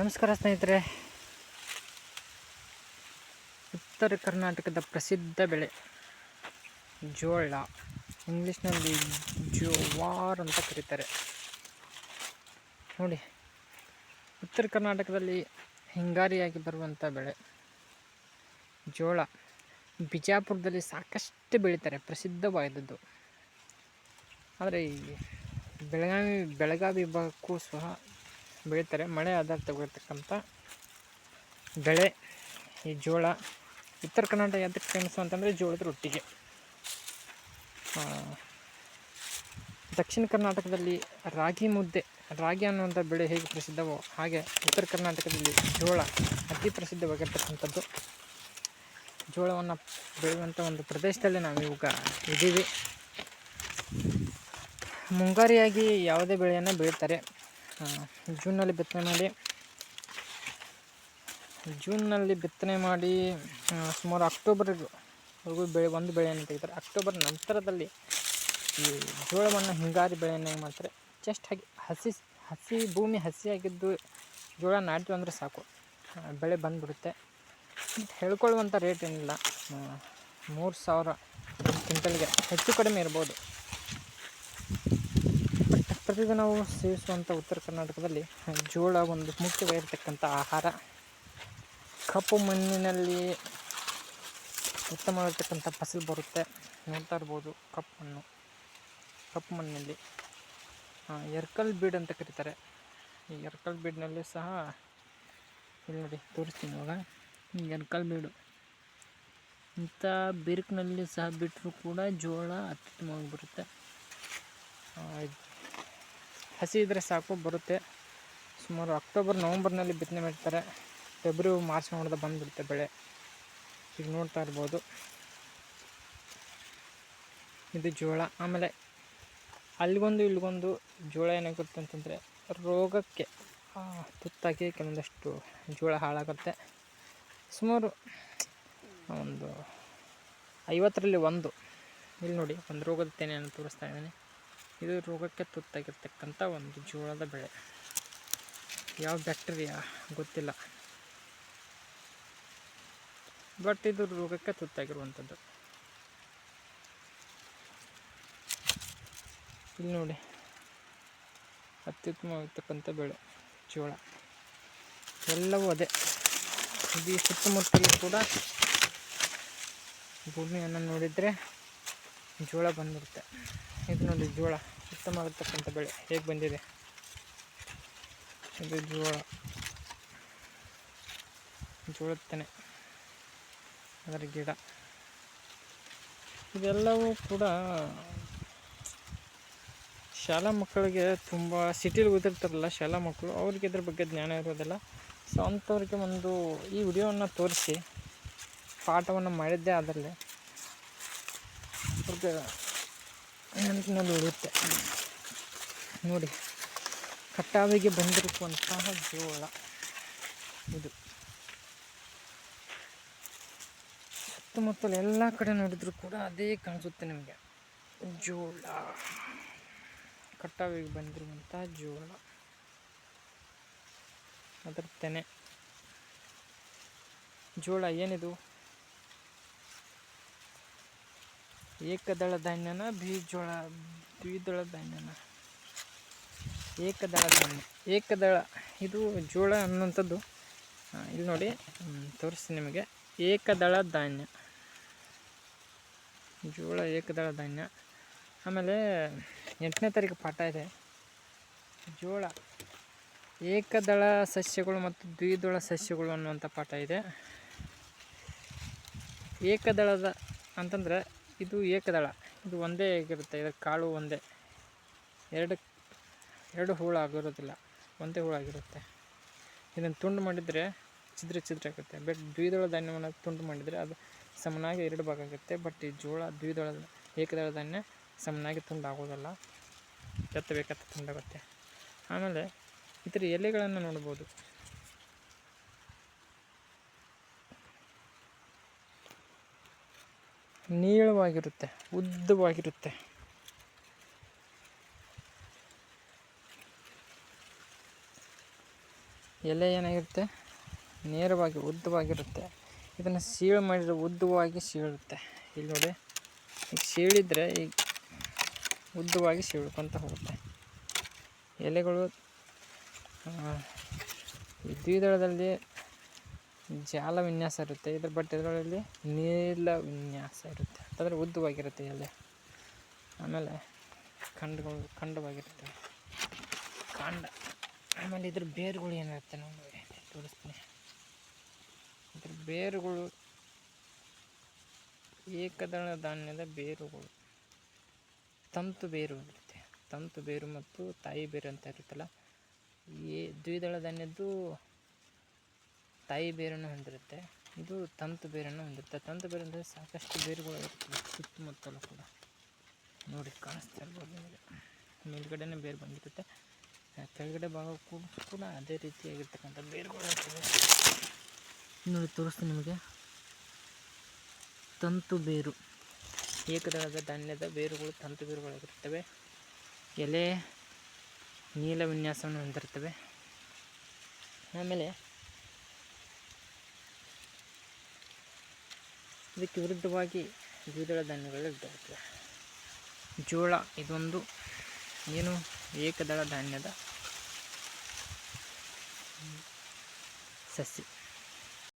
ನಮಸ್ಕಾರ ಸ್ನೇಹಿತರೆ. ಉತ್ತರ ಕರ್ನಾಟಕದ ಪ್ರಸಿದ್ಧ ಬೆಳೆ ಜೋಳ, ಇಂಗ್ಲೀಷ್ನಲ್ಲಿ ಜೋವಾರ್ ಅಂತ ಕರೀತಾರೆ. ನೋಡಿ, ಉತ್ತರ ಕರ್ನಾಟಕದಲ್ಲಿ ಹಿಂಗಾರಿಯಾಗಿ ಬರುವಂಥ ಬೆಳೆ ಜೋಳ. ಬಿಜಾಪುರದಲ್ಲಿ ಸಾಕಷ್ಟು ಬೆಳೀತಾರೆ, ಪ್ರಸಿದ್ಧವಾದದ್ದು. ಆದರೆ ಈ ಬೆಳಗಾವಿ ಭಾಗಕ್ಕೂ ಸಹ ಬೆಳೀತಾರೆ. ಮಳೆ ಆಧಾರಿತವಾಗಿರ್ತಕ್ಕಂಥ ಬೆಳೆ ಈ ಜೋಳ. ಉತ್ತರ ಕರ್ನಾಟಕ ಯಾವ್ದಕ್ಕೆ ಫೇಮಸ್ಸು ಅಂತಂದರೆ ಜೋಳದ ರೊಟ್ಟಿಗೆ. ದಕ್ಷಿಣ ಕರ್ನಾಟಕದಲ್ಲಿ ರಾಗಿ ಮುದ್ದೆ, ರಾಗಿ ಅನ್ನುವಂಥ ಬೆಳೆ ಹೇಗೆ ಪ್ರಸಿದ್ಧವೋ ಹಾಗೆ ಉತ್ತರ ಕರ್ನಾಟಕದಲ್ಲಿ ಜೋಳ ಅತಿ ಪ್ರಸಿದ್ಧವಾಗಿರ್ತಕ್ಕಂಥದ್ದು. ಜೋಳವನ್ನು ಬೆಳೆಯುವಂಥ ಒಂದು ಪ್ರದೇಶದಲ್ಲಿ ನಾವು ಇವಾಗ ಇದ್ದೀವಿ. ಮುಂಗಾರಿಯಾಗಿ ಯಾವುದೇ ಬೆಳೆಯನ್ನು ಬೆಳೀತಾರೆ. ಜೂನ್ನಲ್ಲಿ ಬಿತ್ತನೆ ಮಾಡಿ ಸುಮಾರು ಅಕ್ಟೋಬರ್ವರೆಗೂ ಒಂದು ಬೆಳೆಯನ್ನು ತೆಗಿತಾರೆ. ಅಕ್ಟೋಬರ್ ನಂತರದಲ್ಲಿ ಈ ಜೋಳವನ್ನು ಹಿಂಗಾರಿ ಬೆಳೆಯನ್ನಾಗಿ ಮಾಡ್ತಾರೆ. ಜಸ್ಟ್ ಹಾಗೆ ಹಸಿ ಭೂಮಿ ಹಸಿಯಾಗಿದ್ದು ಜೋಳ ನಾಟ್ತೀವಿ ಅಂದರೆ ಸಾಕು, ಬೆಳೆ ಬಂದುಬಿಡುತ್ತೆ. ಹೇಳ್ಕೊಳ್ಳುವಂಥ ರೇಟ್ ಏನಿಲ್ಲ, 3,000 ಕ್ವಿಂಟಲ್ಗೆ ಹೆಚ್ಚು ಕಡಿಮೆ ಇರ್ಬೋದು. ಪ್ರತಿದಿನ ನಾವು ಸೇವಿಸುವಂಥ ಉತ್ತರ ಕರ್ನಾಟಕದಲ್ಲಿ ಜೋಳ ಒಂದು ಮುಖ್ಯವಾಗಿರ್ತಕ್ಕಂಥ ಆಹಾರ. ಕಪ್ಪು ಮಣ್ಣಿನಲ್ಲಿ ಉತ್ತಮವಾಗಿರ್ತಕ್ಕಂಥ ಫಸಲು ಬರುತ್ತೆ. ನೋಡ್ತಾ ಇರ್ಬೋದು, ಕಪ್ಪು ಮಣ್ಣಿನಲ್ಲಿ ಎರ್ಕಲ್ ಬೀಡ್ ಅಂತ ಕರೀತಾರೆ. ಈ ಎರ್ಕಲ್ ಬೀಡ್ನಲ್ಲಿ ಸಹ ಇಲ್ಲಿ ನೋಡಿ ತೋರಿಸ್ತೀನಿ ಇವಾಗ. ಈ ಎರ್ಕಲ್ ಬೀಡು ಇಂಥ ಬಿರುಕಿನಲ್ಲಿ ಸಹ ಬಿಟ್ಟರೂ ಕೂಡ ಜೋಳ ಅತ್ಯುತ್ತಮವಾಗಿ ಬರುತ್ತೆ. ಹಸಿ ಇದ್ದರೆ ಸಾಕು, ಬರುತ್ತೆ. ಸುಮಾರು ಅಕ್ಟೋಬರ್ ನವಂಬರ್ನಲ್ಲಿ ಬಿತ್ತನೆ ಮಾಡ್ತಾರೆ. ಫೆಬ್ರವರಿ ಮಾರ್ಚ್ ನೋಡಿದ ಬಂದುಬಿಡುತ್ತೆ ಬೆಳೆ. ಈಗ ನೋಡ್ತಾ ಇರ್ಬೋದು, ಇದು ಜೋಳ. ಆಮೇಲೆ ಅಲ್ಲಿಗೊಂದು ಇಲ್ಲಿಗೊಂದು ಜೋಳ ಏನಾಗುತ್ತೆ ಅಂತಂದರೆ ರೋಗಕ್ಕೆ ತುತ್ತಾಗಿ ಕೆಲವೊಂದಷ್ಟು ಜೋಳ ಹಾಳಾಗುತ್ತೆ. ಸುಮಾರು ಒಂದು 50ರಲ್ಲಿ 1. ಇಲ್ಲಿ ನೋಡಿ, ಒಂದು ರೋಗದ ತೆನೆಯನ್ನು ತೋರಿಸ್ತಾ ಇದ್ದೀನಿ. ಇದು ರೋಗಕ್ಕೆ ತುತ್ತಾಗಿರ್ತಕ್ಕಂಥ ಒಂದು ಜೋಳದ ಬೆಳೆ. ಯಾವ ಬ್ಯಾಕ್ಟೀರಿಯಾ ಗೊತ್ತಿಲ್ಲ, ಬಟ್ ಇದು ರೋಗಕ್ಕೆ ತುತ್ತಾಗಿರುವಂಥದ್ದು. ಇಲ್ಲಿ ನೋಡಿ, ಅತ್ಯುತ್ತಮವಾಗಿರ್ತಕ್ಕಂಥ ಬೆಳೆ ಜೋಳ. ಎಲ್ಲವೂ ಅದೇ. ಇದು ಸುತ್ತಮುತ್ತಲೂ ಕೂಡ ಭೂಮಿಯನ್ನು ನೋಡಿದರೆ ಜೋಳ ಬಂದ್ಬಿಡುತ್ತೆ. ಇದು ನೋಡಿ, ಜೋಳ ಉತ್ತಮವಾಗಿರ್ತಕ್ಕಂಥ ಬೆಳೆ ಹೇಗೆ ಬಂದಿದೆ. ಇದು ಜೋಳದ ತೆನೆ, ಅದರ ಗಿಡ. ಇದೆಲ್ಲವೂ ಕೂಡ ಶಾಲಾ ಮಕ್ಕಳಿಗೆ ತುಂಬ ಸಿಟಿಲಿ ಓದಿರ್ತಾರಲ್ಲ ಶಾಲಾ ಮಕ್ಕಳು, ಅವ್ರಿಗೆ ಇದ್ರ ಬಗ್ಗೆ ಜ್ಞಾನ ಇರೋದಿಲ್ಲ. ಸೊ ಅಂಥವ್ರಿಗೆ ಒಂದು ಈ ವಿಡಿಯೋವನ್ನು ತೋರಿಸಿ ಪಾಠವನ್ನು ಮಾಡಿದ್ದೇ ಅದರಲ್ಲಿ ಅವ್ರಿಗೆ ನೆನಪಿನಲ್ಲಿ ಉಳಿಯುತ್ತೆ. ನೋಡಿ, ಕಟಾವಿಗೆ ಬಂದಿರುವಂತಹ ಜೋಳ ಇದು. ಸುತ್ತಮುತ್ತಲು ಎಲ್ಲ ಕಡೆ ನೋಡಿದರೂ ಕೂಡ ಅದೇ ಕಾಣಿಸುತ್ತೆ ನಿಮಗೆ. ಜೋಳ, ಕಟಾವಿಗೆ ಬಂದಿರುವಂಥ ಜೋಳ, ಅದರ ತೆನೆ. ಜೋಳ ಏನಿದು ಏಕದಳ ಧಾನ್ಯನ ದ್ವಿದಳ ಧಾನ್ಯನ? ಏಕದಳ ಧಾನ್ಯ. ಏಕದಳ ಇದು ಜೋಳ ಅನ್ನುವಂಥದ್ದು. ಇಲ್ಲಿ ನೋಡಿ, ತೋರಿಸ್ತೀನಿ ನಿಮಗೆ. ಏಕದಳ ಧಾನ್ಯ ಜೋಳ, ಏಕದಳ ಧಾನ್ಯ. ಆಮೇಲೆ 8ನೇ ತಾರೀಕು ಪಾಠ ಇದೆ. ಜೋಳ ಏಕದಳ ಸಸ್ಯಗಳು ಮತ್ತು ದ್ವಿದಳ ಸಸ್ಯಗಳು ಅನ್ನುವಂಥ ಪಾಠ ಇದೆ. ಏಕದಳದ ಅಂತಂದರೆ ಇದು ಏಕದಳ, ಇದು ಒಂದೇ ಆಗಿರುತ್ತೆ. ಇದರ ಕಾಳು ಒಂದೇ, ಎರಡು ಹೂಳು ಆಗಿರೋದಿಲ್ಲ, ಒಂದೇ ಹೂಳು ಆಗಿರುತ್ತೆ. ಇದನ್ನು ತುಂಡು ಮಾಡಿದರೆ ಛಿದ್ರ ಆಗುತ್ತೆ. ಬಟ್ ದ್ವಿದಳ ಧಾನ್ಯವನ್ನು ತುಂಡು ಮಾಡಿದರೆ ಅದು ಸಮನಾಗಿ 2 ಭಾಗ ಆಗುತ್ತೆ. ಬಟ್ ಈ ಜೋಳ ಏಕದಳ ಧಾನ್ಯ ಸಮನಾಗಿ ತುಂಡು ಆಗೋದಲ್ಲ, ಎತ್ತಬೇಕತ್ತ ತುಂಡಾಗುತ್ತೆ. ಆಮೇಲೆ ಇದರ ಎಲೆಗಳನ್ನು ನೋಡ್ಬೋದು. ನೀಳವಾಗಿರುತ್ತೆ, ಉದ್ದವಾಗಿರುತ್ತೆ. ಎಲೆ ಏನಾಗಿರುತ್ತೆ ನೇರವಾಗಿ ಉದ್ದವಾಗಿರುತ್ತೆ. ಇದನ್ನು ಸೀಳು ಮಾಡಿದರೆ ಉದ್ದವಾಗಿ ಸೀಳುತ್ತೆ. ಇಲ್ಲಿ ನೋಡಿ, ಈಗ ಸೀಳಿದರೆ ಈಗ ಉದ್ದವಾಗಿ ಸೀಳ್ಕೊತ ಹೋಗುತ್ತೆ. ಎಲೆಗಳು ಈ ದ್ವಿದಳದಲ್ಲಿ ಜಾಲ ವಿನ್ಯಾಸ ಇರುತ್ತೆ. ಇದರಲ್ಲಿ ನೀಲ ವಿನ್ಯಾಸ ಇರುತ್ತೆ, ಅಂತಂದರೆ ಉದ್ದವಾಗಿರುತ್ತೆ ಎಲೆ. ಆಮೇಲೆ ಖಂಡವಾಗಿರುತ್ತೆ ಕಾಂಡ. ಆಮೇಲೆ ಇದ್ರ ಬೇರುಗಳು ಏನಿರುತ್ತೆ ನೋಡಿ ತೋರಿಸ್ತೀನಿ. ಇದ್ರ ಬೇರುಗಳು ಏಕದಳ ಧಾನ್ಯದ ಬೇರುಗಳು ತಂತು ಬೇರು ಇರುತ್ತೆ. ತಂತು ಬೇರು ಮತ್ತು ತಾಯಿ ಬೇರು ಅಂತ ಇರುತ್ತಲ್ಲ, ಈ ದ್ವಿದಳ ಧಾನ್ಯದ್ದು ತಾಯಿ ಬೇರನ್ನು ಹೊಂದಿರುತ್ತೆ, ಇದು ತಂತು ಬೇರನ್ನು ಹೊಂದಿರುತ್ತೆ. ತಂತು ಬೇರು ಅಂದರೆ ಸಾಕಷ್ಟು ಬೇರುಗಳು ಇರ್ತವೆ ಸುತ್ತಮುತ್ತಲು ಕೂಡ. ನೋಡಿ ಕಾಣಿಸ್ತಾ ಇರ್ಬೋದು ನಿಮಗೆ, ಮೇಲ್ಗಡೆನೇ ಬೇರು ಬಂದಿರುತ್ತೆ, ಕೆಳಗಡೆ ಭಾಗ ಕೂಡ ಅದೇ ರೀತಿಯಾಗಿರ್ತಕ್ಕಂಥ ಬೇರುಗಳು ಇರ್ತವೆ. ನೋಡಿ ತೋರಿಸ್ತೀನಿ ನಿಮಗೆ. ತಂತು ಬೇರು, ಏಕದಳದ ಧಾನ್ಯದ ಬೇರುಗಳು ತಂತು ಬೇರುಗಳಾಗಿರ್ತವೆ. ಎಲೆ ನೀಲ ವಿನ್ಯಾಸವನ್ನು ಹೊಂದಿರ್ತವೆ. ಆಮೇಲೆ ಇದಕ್ಕೆ ವಿರುದ್ಧವಾಗಿ ದ್ವಿದಳ ಧಾನ್ಯಗಳು ಇರ್ತವೆ. ಜೋಳ ಇದೊಂದು ಏನು ಏಕದಳ ಧಾನ್ಯದ ಸಸ್ಯ.